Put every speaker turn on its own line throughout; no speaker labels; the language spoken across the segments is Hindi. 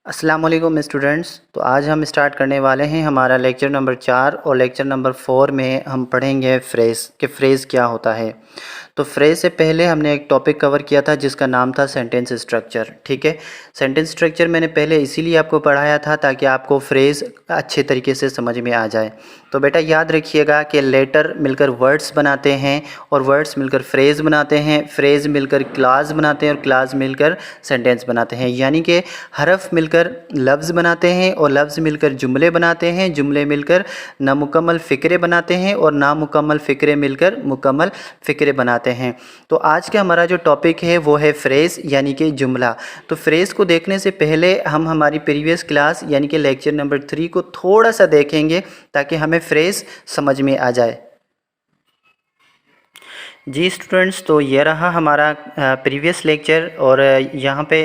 अस्सलाम वालेकुम स्टूडेंट्स। तो आज हम स्टार्ट करने वाले हैं हमारा लेक्चर नंबर 4 और लेक्चर नंबर 4 में हम पढ़ेंगे फ्रेज़ कि फ़्रेज़ क्या होता है। तो फ्रेज़ से पहले हमने एक टॉपिक कवर किया था जिसका नाम था सेंटेंस स्ट्रक्चर। ठीक है, सेंटेंस स्ट्रक्चर मैंने पहले इसीलिए आपको पढ़ाया था ताकि आपको फ्रेज़ अच्छे तरीके से समझ में आ जाए। तो बेटा याद रखिएगा कि लेटर मिलकर वर्ड्स बनाते हैं और वर्ड्स मिलकर फ्रेज़ बनाते हैं, फ्रेज़ मिलकर क्लास बनाते हैं और क्लास मिलकर सेंटेंस बनाते हैं। यानी कि हरफ मिलकर लफ्ज़ बनाते हैं और लफ्ज़ मिलकर जुमले बनाते हैं, जुमले मिलकर नामुकम्मल फ़िक्रे बनाते हैं और नामुकम्मल फ़िक्रे मिलकर मुकम्मल फ़िक्रे बनाते हैं। तो आज का हमारा जो टॉपिक है वो है फ्रेज़ यानी कि जुमला। तो फ्रेज़ को देखने से पहले हम हमारी प्रीवियस क्लास यानी कि लेक्चर नंबर 3 को थोड़ा सा देखेंगे ताकि हमें फ्रेज़ समझ में आ जाए। जी स्टूडेंट्स, तो ये रहा हमारा प्रीवियस लेक्चर और यहाँ पे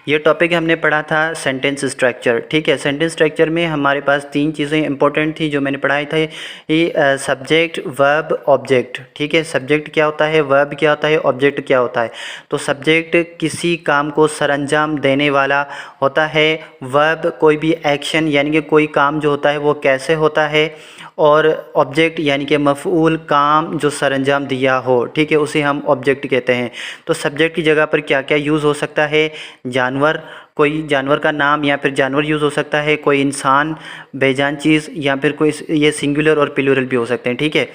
ये टॉपिक हमने पढ़ा था सेंटेंस स्ट्रक्चर। ठीक है, सेंटेंस स्ट्रक्चर में हमारे पास 3 चीज़ें इंपॉर्टेंट थी जो मैंने पढ़ाई थी, ये सब्जेक्ट, वर्ब, ऑब्जेक्ट। ठीक है, सब्जेक्ट क्या होता है, वर्ब क्या होता है, ऑब्जेक्ट क्या होता है। तो सब्जेक्ट किसी काम को सरअंजाम देने वाला होता है, वर्ब कोई भी एक्शन यानी कि कोई काम जो होता है वो कैसे होता है, और ऑब्जेक्ट यानी कि मफ़ऊल काम जो सरअंजाम दिया हो। ठीक है, उसे हम ऑब्जेक्ट कहते हैं। तो सब्जेक्ट की जगह पर क्या क्या यूज़ हो सकता है, जानवर, कोई जानवर का नाम या फिर जानवर यूज़ हो सकता है, कोई इंसान, बेजान चीज़, या फिर कोई ये सिंगुलर और प्लूरल भी हो सकते हैं। ठीक है,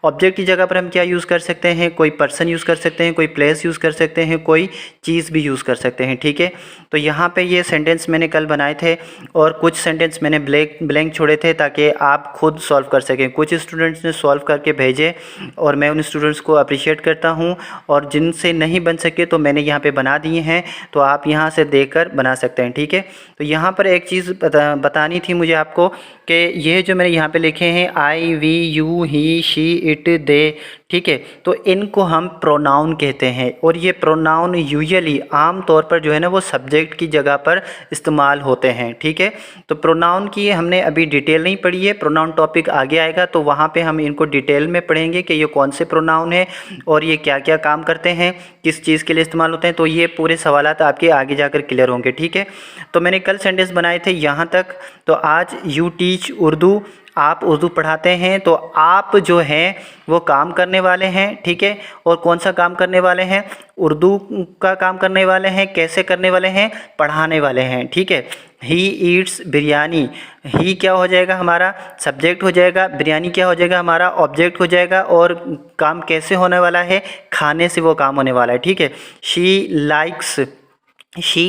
ऑब्जेक्ट की जगह पर हम क्या यूज़ कर सकते हैं, कोई पर्सन यूज़ कर सकते हैं, कोई प्लेस यूज़ कर सकते हैं, कोई चीज़ भी यूज़ कर सकते हैं। ठीक है, तो यहाँ पे ये सेंटेंस मैंने कल बनाए थे और कुछ सेंटेंस मैंने ब्लैंक छोड़े थे ताकि आप खुद सॉल्व कर सकें। कुछ स्टूडेंट्स ने सॉल्व करके भेजे और मैं उन स्टूडेंट्स को अप्रिशिएट करता हूँ, और जिनसे नहीं बन सके तो मैंने यहाँ पे बना दिए हैं, तो आप यहाँ से देखकर बना सकते हैं। ठीक है, तो यहाँ पर एक चीज़ बतानी थी मुझे आपको कि ये जो मैंने यहाँ पे लिखे हैं I, we, you, he, she, it, they, ठीक है, तो इनको हम प्रोनाउन कहते हैं। और ये प्रोनाउन यूजुअली आम तौर पर जो है ना वो सब्जेक्ट की जगह पर इस्तेमाल होते हैं। ठीक है, तो प्रोनाउन की हमने अभी डिटेल नहीं पढ़ी है, प्रोनाउन टॉपिक आगे आएगा तो वहाँ पे हम इनको डिटेल में पढ़ेंगे कि ये कौन से प्रोनाउन है और ये क्या क्या काम करते हैं, किस चीज़ के लिए इस्तेमाल होते हैं। तो ये पूरे सवालात आपके आगे जाकर क्लियर होंगे। ठीक है, तो मैंने कल सेंटेंस बनाए थे यहाँ तक। तो आज यू टीच उर्दू, आप उर्दू पढ़ाते हैं, तो आप जो हैं वो काम करने वाले हैं। ठीक है, और कौन सा काम करने वाले हैं, उर्दू का काम करने वाले हैं। कैसे करने वाले हैं, पढ़ाने वाले हैं। ठीक है, ही ईट्स बिरयानी, ही क्या हो जाएगा हमारा सब्जेक्ट हो जाएगा, बिरयानी क्या हो जाएगा हमारा ऑब्जेक्ट हो जाएगा, और काम कैसे होने वाला है, खाने से वो काम होने वाला है। ठीक है, शी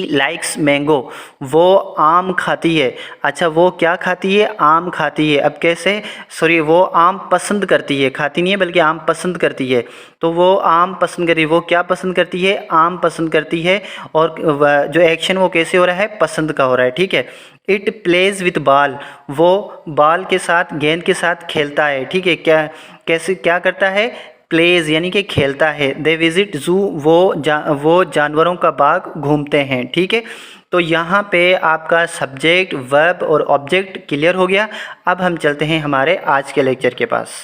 लाइक्स मैंगो, वो आम खाती है। अच्छा, वो क्या खाती है, आम खाती है। अब कैसे, सॉरी, वो आम पसंद करती है, खाती नहीं है बल्कि आम पसंद करती है। तो वो आम पसंद करती है, वो क्या पसंद करती है, आम पसंद करती है। और जो एक्शन वो कैसे हो रहा है, पसंद का हो रहा है। ठीक है, इट प्लेज विथ बॉल, वो बॉल के साथ, गेंद के साथ खेलता है। ठीक है, कैसे क्या करता है, प्लेज यानी कि खेलता है। दे विजिट जू, वो जानवरों का बाग घूमते हैं। ठीक है, तो यहाँ पे आपका सब्जेक्ट, वर्ब और ऑब्जेक्ट क्लियर हो गया। अब हम चलते हैं हमारे आज के लेक्चर के पास।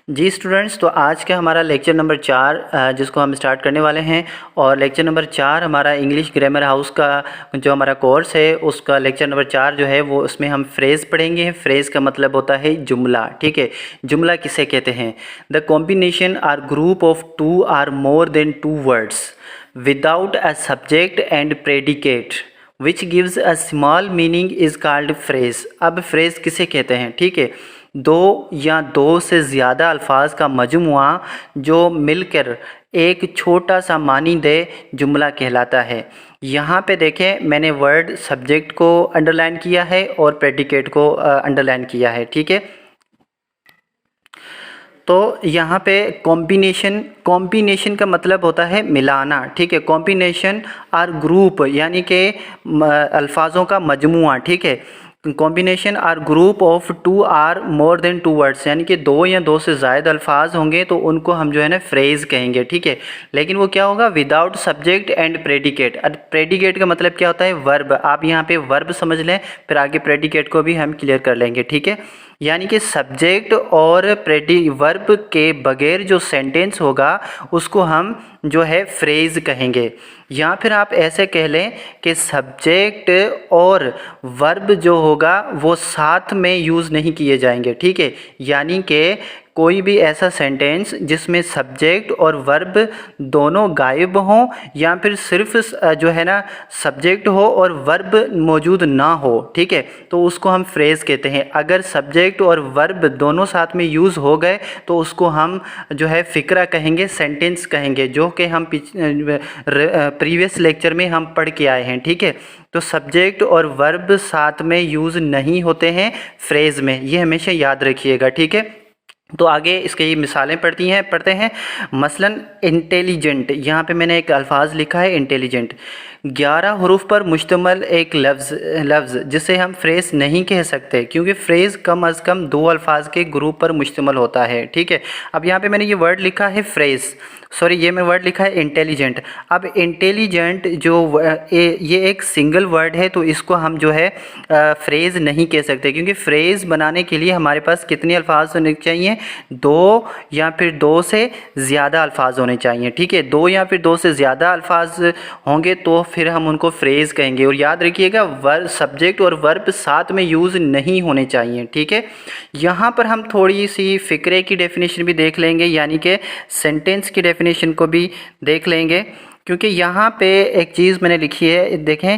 जी स्टूडेंट्स, तो आज का हमारा लेक्चर नंबर 4 जिसको हम स्टार्ट करने वाले हैं, और लेक्चर नंबर 4 हमारा इंग्लिश ग्रामर हाउस का जो हमारा कोर्स है उसका लेक्चर नंबर 4 जो है वो उसमें हम फ्रेज़ पढ़ेंगे। फ्रेज़ का मतलब होता है जुमला। ठीक है, जुमला किसे कहते हैं, the combination or group of 2 or more than 2 words without a subject and predicate which gives a small meaning is called phrase. अब फ्रेज़ किसे कहते हैं, ठीक है, दो या दो से ज़्यादा अल्फाज का मजमुआ जो मिलकर एक छोटा सा मानीदे जुमला कहलाता है। यहाँ पे देखें, मैंने वर्ड सब्जेक्ट को अंडरलाइन किया है और प्रेडिकेट को अंडरलाइन किया है। ठीक है, तो यहाँ पे कॉम्बिनेशन का मतलब होता है मिलाना। ठीक है, कॉम्बिनेशन और ग्रुप यानी कि अल्फाजों का मजमुआ। ठीक है, combination or group of 2 or more than 2 words, यानी कि 2 या 2 से ज़्यादा अल्फाज होंगे तो उनको हम जो है ना फ्रेज़ कहेंगे। ठीक है, लेकिन वो क्या होगा, विदाउट सब्जेक्ट एंड प्रेडिकेट। अब प्रेडिकेट का मतलब क्या होता है, वर्ब। आप यहाँ पे वर्ब समझ लें, फिर आगे प्रेडिकेट को भी हम क्लियर कर लेंगे। ठीक है, यानी कि सब्जेक्ट और वर्ब के बगैर जो सेंटेंस होगा उसको हम जो है फ्रेज़ कहेंगे। या फिर आप ऐसे कह लें कि सब्जेक्ट और वर्ब जो होगा वो साथ में यूज़ नहीं किए जाएंगे, ठीक है। यानी कि कोई भी ऐसा सेंटेंस जिसमें सब्जेक्ट और वर्ब दोनों गायब हों, या फिर सिर्फ जो है ना सब्जेक्ट हो और वर्ब मौजूद ना हो, ठीक है, तो उसको हम फ्रेज़ कहते हैं। अगर सब्जेक्ट और वर्ब दोनों साथ में यूज़ हो गए तो उसको हम जो है फ़िक्रा कहेंगे, सेंटेंस कहेंगे, जो कि हम प्रीवियस लेक्चर में हम पढ़ के आए हैं, ठीक है। तो सब्जेक्ट और वर्ब साथ में यूज़ नहीं होते हैं फ्रेज़ में, ये हमेशा याद रखिएगा, ठीक है। तो आगे इसके ये मिसालें पढ़ते हैं। मसलन इंटेलिजेंट, यहाँ पे मैंने एक अल्फाज लिखा है इंटेलिजेंट। 11 हरूफ पर मुश्तमल एक लफ्ज़ जिसे हम फ्रेज़ नहीं कह सकते, क्योंकि फ्रेज़ कम अज़ कम 2 अल्फाज के ग्रुप पर मुश्तमल होता है, ठीक है। अब यहाँ पे मैंने ये वर्ड लिखा है ये मैं वर्ड लिखा है इंटेलिजेंट। अब इंटेलिजेंट ये एक सिंगल वर्ड है, तो इसको हम जो है फ्रेज़ नहीं कह सकते, क्योंकि फ्रेज़ बनाने के लिए हमारे पास कितने अल्फाज होने चाहिए? 2 या फिर 2 से ज़्यादा अल्फाज होने चाहिए, ठीक है। 2 या फिर 2 से ज़्यादा अल्फाज होंगे तो फिर हम उनको फ्रेज़ कहेंगे। और याद रखिएगा सब्जेक्ट और वर्ब साथ में यूज़ नहीं होने चाहिए, ठीक है। यहाँ पर हम थोड़ी सी फ़िक्रे की डेफिनेशन भी देख लेंगे, यानी कि सेंटेंस की डेफिनेशन को भी देख लेंगे, क्योंकि यहाँ पे एक चीज़ मैंने लिखी है, देखें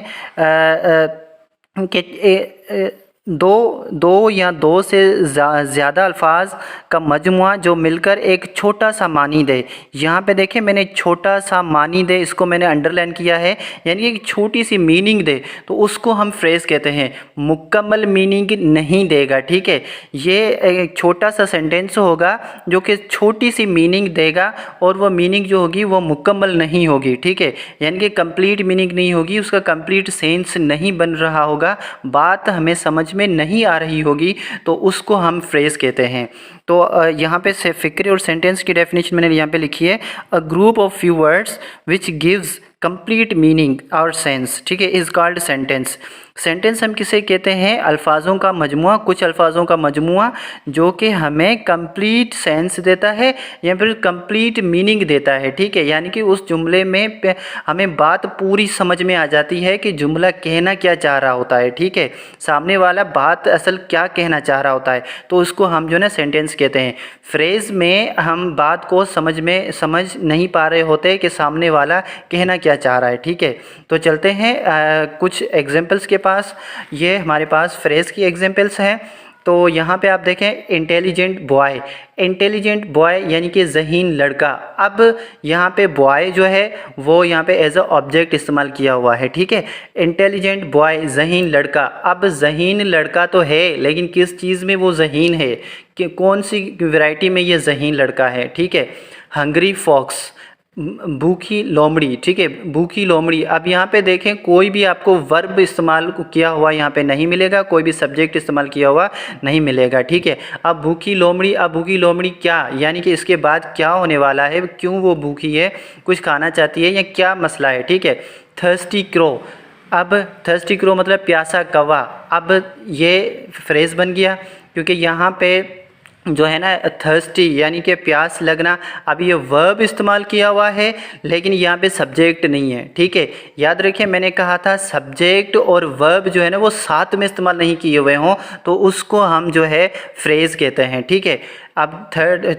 कि दो या 2 से ज़्यादा अल्फाज का मजमुआ जो मिलकर एक छोटा सा मानी दे। यहाँ पे देखें मैंने छोटा सा मानी दे, इसको मैंने अंडरलाइन किया है, यानी एक छोटी सी मीनिंग दे, तो उसको हम फ्रेज़ कहते हैं। मुकम्मल मीनिंग नहीं देगा, ठीक है। ये एक छोटा सा सेंटेंस होगा जो कि छोटी सी मीनिंग देगा, और वो मीनिंग जो होगी वो मुकम्मल नहीं होगी, ठीक है। यानी कि कंप्लीट मीनिंग नहीं होगी, उसका कंप्लीट सेंस नहीं बन रहा होगा, बात हमें समझ में नहीं आ रही होगी, तो उसको हम फ्रेज़ कहते हैं। तो यहाँ पे से फ़िक्रे और सेंटेंस की डेफिनेशन मैंने यहाँ पे लिखी है, a group of few words which gives complete meaning और सेंस, ठीक है, इज़ कॉल्ड सेंटेंस। सेंटेंस हम किसे कहते हैं? अल्फाजों का मजमुआ, कुछ अल्फाजों का मजमुआ जो कि हमें कंप्लीट सेंस देता है या फिर कंप्लीट मीनिंग देता है, ठीक है। यानी कि उस जुमले में हमें बात पूरी समझ में आ जाती है कि जुमला कहना क्या चाह रहा होता है, ठीक है, सामने वाला बात असल क्या कहना चाह रहा होता है, तो उसको हम जो है ना सेंटेंस कहते हैं। फ्रेज़ में हम बात को समझ नहीं पा रहे होते कि सामने वाला कहना क्या चाह रहा है, ठीक है। तो चलते हैं कुछ एग्जांपल्स के पास। ये हमारे पास फ्रेज़ की एग्जांपल्स हैं। तो यहाँ पे आप देखें इंटेलिजेंट बॉय यानी कि ज़हीन लड़का। अब यहाँ पे बॉय जो है वो यहाँ पे एज अ ऑब्जेक्ट इस्तेमाल किया हुआ है, ठीक है। इंटेलिजेंट बॉय, ज़हीन लड़का। अब ज़हीन लड़का तो है, लेकिन किस चीज़ में वो ज़हीन है, कि कौन सी वैरायटी में ये ज़हीन लड़का है, ठीक है। हंग्री फॉक्स, भूखी लोमड़ी, ठीक है, भूखी लोमड़ी। अब यहाँ पे देखें कोई भी आपको वर्ब इस्तेमाल किया हुआ यहाँ पे नहीं मिलेगा, कोई भी सब्जेक्ट इस्तेमाल किया हुआ नहीं मिलेगा, ठीक है। अब भूखी लोमड़ी क्या, यानी कि इसके बाद क्या होने वाला है, क्यों वो भूखी है, कुछ खाना चाहती है या क्या मसला है, ठीक है। थर्स्टी क्रो, अब थर्स्टी क्रो मतलब प्यासा कौवा। अब ये फ्रेज़ बन गया, क्योंकि यहाँ पे जो है ना थर्स्टी यानी कि प्यास लगना। अब ये वर्ब इस्तेमाल किया हुआ है, लेकिन यहाँ पे सब्जेक्ट नहीं है, ठीक है। याद रखिए मैंने कहा था सब्जेक्ट और वर्ब जो है ना वो साथ में इस्तेमाल नहीं किए हुए हों तो उसको हम जो है फ्रेज़ कहते हैं, ठीक है। अब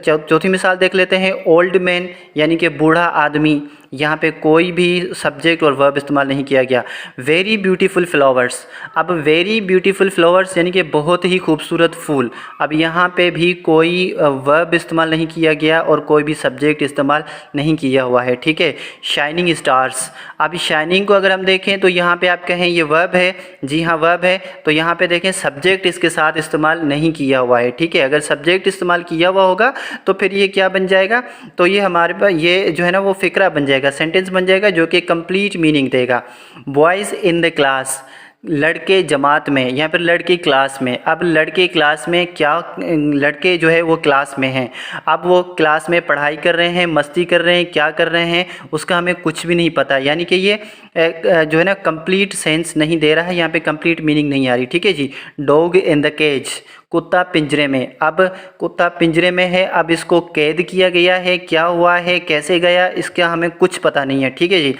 चौथी मिसाल देख लेते हैं। ओल्ड मैन यानी कि बूढ़ा आदमी, यहाँ पे कोई भी सब्जेक्ट और वर्ब इस्तेमाल नहीं किया गया। वेरी ब्यूटीफुल फ्लावर्स, अब वेरी ब्यूटीफुल फ्लावर्स यानी कि बहुत ही खूबसूरत फूल। अब यहाँ पे भी कोई वर्ब इस्तेमाल नहीं किया गया और कोई भी सब्जेक्ट इस्तेमाल नहीं किया हुआ है, ठीक है। शाइनिंग स्टार्स, अब शाइनिंग को अगर हम देखें तो यहाँ पे आप कहें ये वर्ब है, जी हाँ वर्ब है, तो यहाँ पे देखें सब्जेक्ट इसके साथ इस्तेमाल नहीं किया हुआ है, ठीक है। अगर सब्जेक्ट इस्तेमाल किया हुआ होगा तो फिर ये क्या बन जाएगा, तो ये हमारे पास ये जो है ना वो फ़िक्रा बन जाएगा, सेंटेंस बन जाएगा जो कि कंप्लीट मीनिंग देगा। बॉयज़ इन द क्लास, लड़के जमात में, यहाँ पर लड़के क्लास में। अब लड़के क्लास में क्या, लड़के जो है वो क्लास में हैं। अब वो क्लास में पढ़ाई कर रहे हैं, मस्ती कर रहे हैं, क्या कर रहे हैं उसका हमें कुछ भी नहीं पता, यानी कि ये जो है ना कंप्लीट सेंस नहीं दे रहा है, यहाँ पे कंप्लीट मीनिंग नहीं आ रही, ठीक है जी। डॉग इन द केज, कुत्ता पिंजरे में। अब कुत्ता पिंजरे में है, अब इसको कैद किया गया है, क्या हुआ है, कैसे गया, इसका हमें कुछ पता नहीं है, ठीक है जी।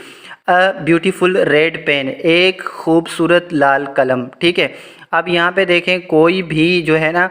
अ ब्यूटीफुल रेड पेन, एक खूबसूरत लाल कलम। ठीक है, अब यहाँ पे देखें कोई भी जो है ना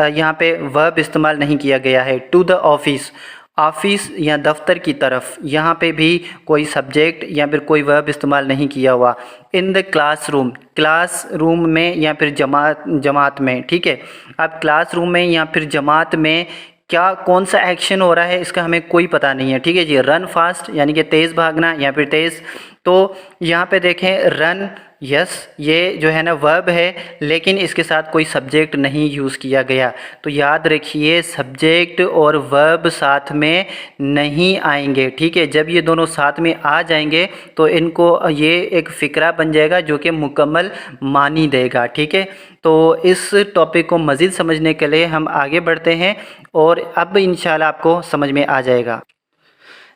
यहाँ पे वर्ब इस्तेमाल नहीं किया गया है। टू द ऑफिस, ऑफिस या दफ्तर की तरफ, यहाँ पे भी कोई सब्जेक्ट या फिर कोई वर्ब इस्तेमाल नहीं किया हुआ। इन द क्लासरूम, क्लासरूम में या फिर जमात में। ठीक है, अब क्लासरूम में या फिर जमात में क्या कौन सा एक्शन हो रहा है इसका हमें कोई पता नहीं है। ठीक है जी, रन फास्ट यानी कि तेज़ भागना या फिर तेज़। तो यहाँ पे देखें रन, यस ये जो है ना वर्ब है, लेकिन इसके साथ कोई सब्जेक्ट नहीं यूज़ किया गया। तो याद रखिए सब्जेक्ट और वर्ब साथ में नहीं आएंगे। ठीक है, जब ये दोनों साथ में आ जाएंगे तो इनको ये एक फ़िक्रा बन जाएगा जो कि मुकम्मल मानी देगा। ठीक है, तो इस टॉपिक को मज़ीद समझने के लिए हम आगे बढ़ते हैं और अब इंशाल्लाह आपको समझ में आ जाएगा।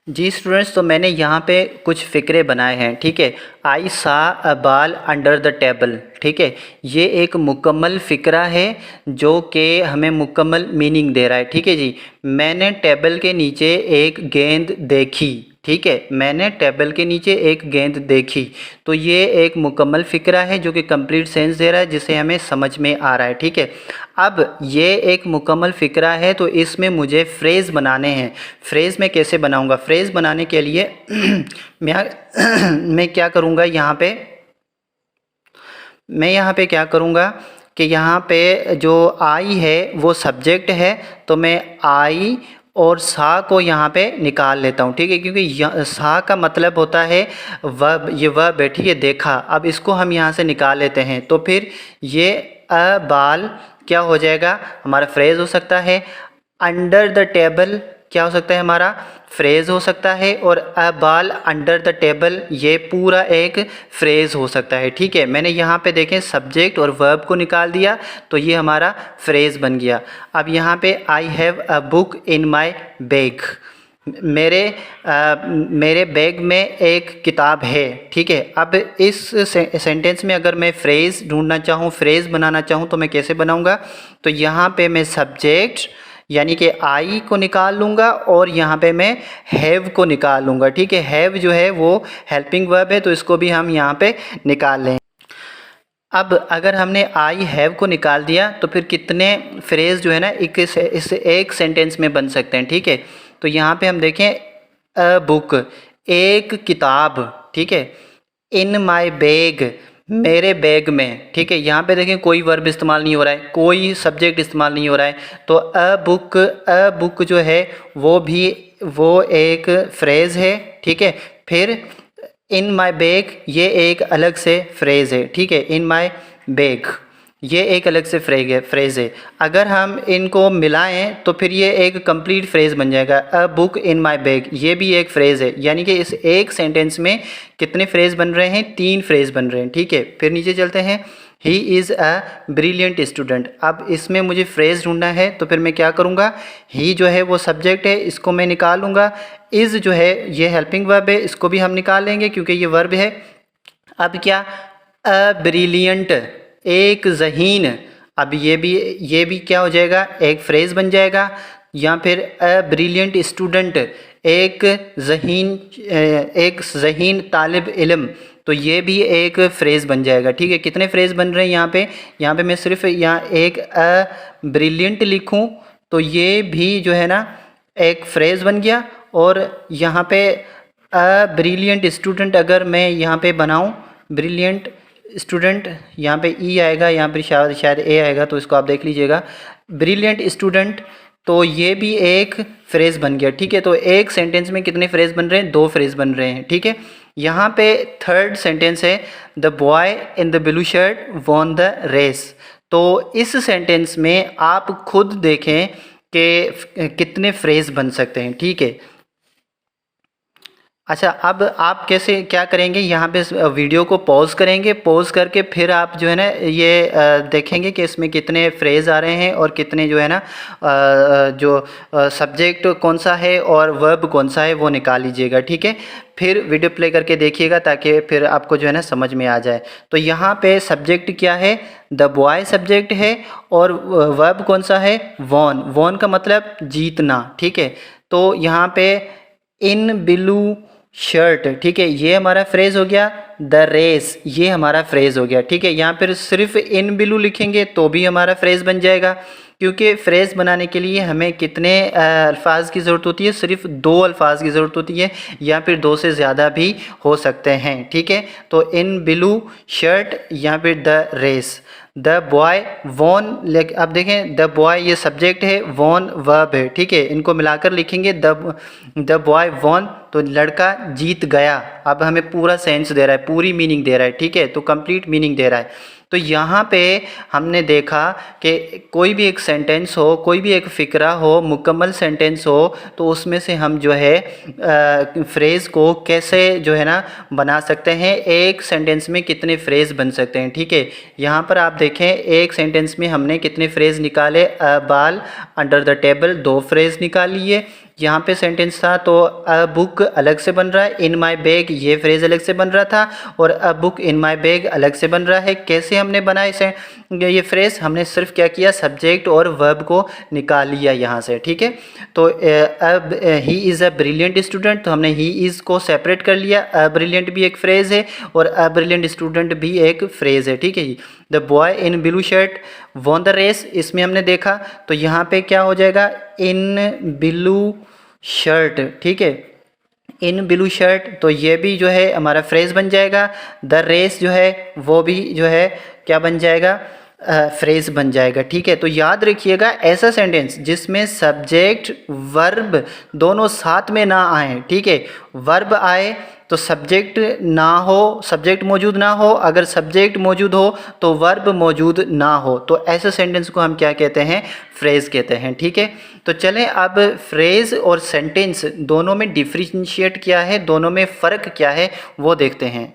जी स्टूडेंट्स, तो मैंने यहाँ पे कुछ फ़िक्रे बनाए हैं। ठीक है, आई सा अ बाल अंडर द टेबल। ठीक है, ये एक मुकम्मल फ़िक्रा है जो कि हमें मुकम्मल मीनिंग दे रहा है। ठीक है जी, मैंने टेबल के नीचे एक गेंद देखी। ठीक है, मैंने टेबल के नीचे एक गेंद देखी। तो ये एक मुकम्मल फ़िक्रा है जो कि कंप्लीट सेंस दे रहा है, जिसे हमें समझ में आ रहा है। ठीक है, अब ये एक मुकम्मल फ़िक्रा है तो इसमें मुझे फ्रेज़ बनाने हैं। फ्रेज़ मैं कैसे बनाऊंगा? फ्रेज़ बनाने के लिए मैं क्या करूंगा यहाँ पे, मैं यहाँ पे क्या करूँगा कि यहाँ पे जो आई है वो सब्जेक्ट है, तो मैं आई और सा को यहाँ पे निकाल लेता हूँ। ठीक है, क्योंकि सा का मतलब होता है वर्ब, ये वर्ब है। ठीक है, देखा। अब इसको हम यहाँ से निकाल लेते हैं तो फिर ये अ बाल क्या हो जाएगा, हमारा फ्रेज़ हो सकता है। अंडर द टेबल क्या हो सकता है, हमारा फ्रेज़ हो सकता है। और अ बाल अंडर द टेबल ये पूरा एक फ्रेज़ हो सकता है। ठीक है, मैंने यहाँ पे देखें सब्जेक्ट और वर्ब को निकाल दिया तो ये हमारा फ्रेज़ बन गया। अब यहाँ पे I have a book in my bag, मेरे बैग में एक किताब है। ठीक है, अब इस सेंटेंस में अगर मैं फ्रेज़ ढूंढना चाहूँ, फ्रेज़ बनाना चाहूँ तो मैं कैसे बनाऊँगा? तो यहाँ पे मैं सब्जेक्ट यानी कि आई को निकाल लूँगा और यहाँ पे मैं हैव को निकाल लूँगा। ठीक है, हैव जो है वो हेल्पिंग वर्ब है तो इसको भी हम यहाँ पे निकाल लें। अब अगर हमने आई हैव को निकाल दिया तो फिर कितने फ्रेज़ जो है ना इस एक सेंटेंस में बन सकते हैं। ठीक है, तो यहाँ पे हम देखें अ बुक, एक किताब। ठीक है, इन माई बैग, मेरे बैग में। ठीक है, यहाँ पे देखें कोई वर्ब इस्तेमाल नहीं हो रहा है, कोई सब्जेक्ट इस्तेमाल नहीं हो रहा है, तो अ बुक जो है वो एक फ्रेज़ है। ठीक है, फिर इन माई बैग ये एक अलग से फ्रेज़ है। ठीक है, इन माई बैग ये एक अलग से फ्रेज़ है। अगर हम इनको मिलाएं तो फिर ये एक कंप्लीट फ्रेज़ बन जाएगा। A book in my bag ये भी एक फ्रेज़ है, यानी कि इस एक सेंटेंस में कितने फ्रेज़ बन रहे हैं? 3 फ्रेज़ बन रहे हैं। ठीक है, फिर नीचे चलते हैं। He is a brilliant student, अब इसमें मुझे फ्रेज़ ढूंढना है तो फिर मैं क्या करूँगा? ही जो है वो सब्जेक्ट है, इसको मैं निकालूँगा। इज़ जो है ये हेल्पिंग वर्ब है, इसको भी हम निकाल लेंगे क्योंकि ये वर्ब है। अब क्या? अ ब्रिलियंट, एक ज़हीन, अब ये भी क्या हो जाएगा? एक फ्रेज़ बन जाएगा। या फिर अ ब्रिलियंट स्टूडेंट, एक ज़हीन तालिब इल्म, तो ये भी एक फ्रेज़ बन जाएगा। ठीक है, कितने फ्रेज़ बन रहे हैं यहाँ पे? यहाँ पे मैं सिर्फ यहाँ एक अ ब्रिलियंट लिखूँ तो ये भी जो है ना एक फ्रेज़ बन गया। और यहाँ पे अ ब्रिलियंट स्टूडेंट अगर मैं यहाँ पे बनाऊँ, ब्रिलियंट स्टूडेंट, यहाँ पे ई आएगा, यहाँ पे शायद ए आएगा, तो इसको आप देख लीजिएगा। ब्रिलियंट स्टूडेंट, तो ये भी एक फ्रेज़ बन गया। ठीक है, तो एक सेंटेंस में कितने फ्रेज़ बन रहे हैं? 2 फ्रेज़ बन रहे हैं। ठीक है, यहाँ पे थर्ड सेंटेंस है the boy in the blue shirt won the race. तो इस सेंटेंस में आप खुद देखें कि कितने फ्रेज़ बन सकते हैं। ठीक है, अच्छा, अब आप कैसे क्या करेंगे? यहाँ पे वीडियो को पॉज करेंगे, पॉज करके फिर आप जो है ना ये देखेंगे कि इसमें कितने फ्रेज़ आ रहे हैं और कितने जो है ना जो सब्जेक्ट कौन सा है और वर्ब कौन सा है वो निकाल लीजिएगा। ठीक है, फिर वीडियो प्ले करके देखिएगा ताकि फिर आपको जो है ना समझ में आ जाए। तो यहाँ पे सब्जेक्ट क्या है? द बॉय सब्जेक्ट है और वर्ब कौन सा है? वॉन। वॉन का मतलब जीतना। ठीक है, तो यहाँ पे इन ब्लू शर्ट, ठीक है, ये हमारा फ्रेज़ हो गया। द रेस, ये हमारा फ्रेज़ हो गया। ठीक है, यहाँ पर सिर्फ इन बिलू लिखेंगे तो भी हमारा फ्रेज़ बन जाएगा, क्योंकि फ्रेज़ बनाने के लिए हमें कितने अल्फाज की ज़रूरत होती है? सिर्फ 2 अल्फाज की ज़रूरत होती है, या फिर 2 से ज़्यादा भी हो सकते हैं। ठीक है, तो इन ब्लू शर्ट, या फिर the race. The boy won, अब देखें द बॉय ये सब्जेक्ट है, वॉन वर्ब है। ठीक है, इनको मिलाकर लिखेंगे द बॉय वॉन, तो लड़का जीत गया। अब हमें पूरा सेंस दे रहा है, पूरी मीनिंग दे रहा है। ठीक है, तो कंप्लीट मीनिंग दे रहा है। तो यहाँ पे हमने देखा कि कोई भी एक सेंटेंस हो, कोई भी एक फ़िक्रा हो, मुकम्मल सेंटेंस हो, तो उसमें से हम जो है फ्रेज़ को कैसे जो है ना बना सकते हैं, एक सेंटेंस में कितने फ्रेज़ बन सकते हैं। ठीक है, यहाँ पर आप देखें एक सेंटेंस में हमने कितने फ्रेज़ निकाले? अ बाल अंडर द टेबल, 2 फ्रेज़ निकाल लिए। यहाँ पे सेंटेंस था तो अ बुक अलग से बन रहा है, इन माई बैग ये फ्रेज़ अलग से बन रहा था, और a book in my bag अलग से बन रहा है। कैसे हमने बनाया इसे ये फ्रेज़? हमने सिर्फ क्या किया? सब्जेक्ट और वर्ब को निकाल लिया यहाँ से। ठीक है, तो अब he is a brilliant student, तो हमने ही इज़ को सेपरेट कर लिया। अ ब्रिलियंट भी एक फ्रेज़ है और अ ब्रिलियंट स्टूडेंट भी एक फ्रेज़ है। ठीक है जी। The boy in blue shirt won the race, इसमें हमने देखा, तो यहाँ पे क्या हो जाएगा? In blue shirt. ठीक है, इन ब्लू शर्ट, तो ये भी जो है हमारा फ्रेज़ बन जाएगा। द रेस जो है वो भी जो है क्या बन जाएगा? फ्रेज़ बन जाएगा। ठीक है, तो याद रखिएगा ऐसा सेंटेंस जिसमें सब्जेक्ट वर्ब दोनों साथ में ना आए। ठीक है, वर्ब आए तो सब्जेक्ट ना हो, सब्जेक्ट मौजूद ना हो, अगर सब्जेक्ट मौजूद हो तो वर्ब मौजूद ना हो, तो ऐसे सेंटेंस को हम क्या कहते हैं? फ्रेज़ कहते हैं। ठीक है, तो चलें अब फ्रेज़ और सेंटेंस दोनों में डिफ्रेंशिएट क्या है, दोनों में फ़र्क क्या है वो देखते हैं।